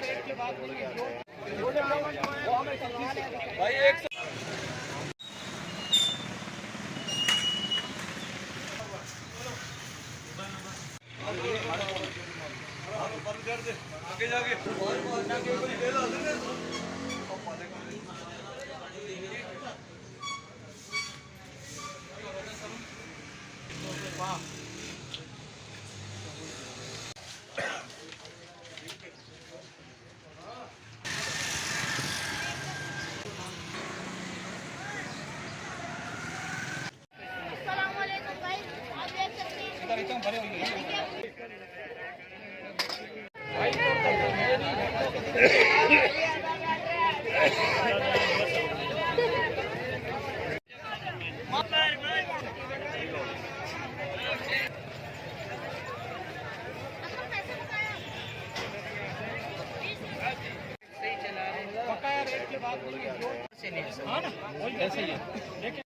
Rate की बात नहीं है भाई। एक आगे जाके भरे पकाया रेट की बात नहीं है। हाँ ना, वही ऐसे ही है।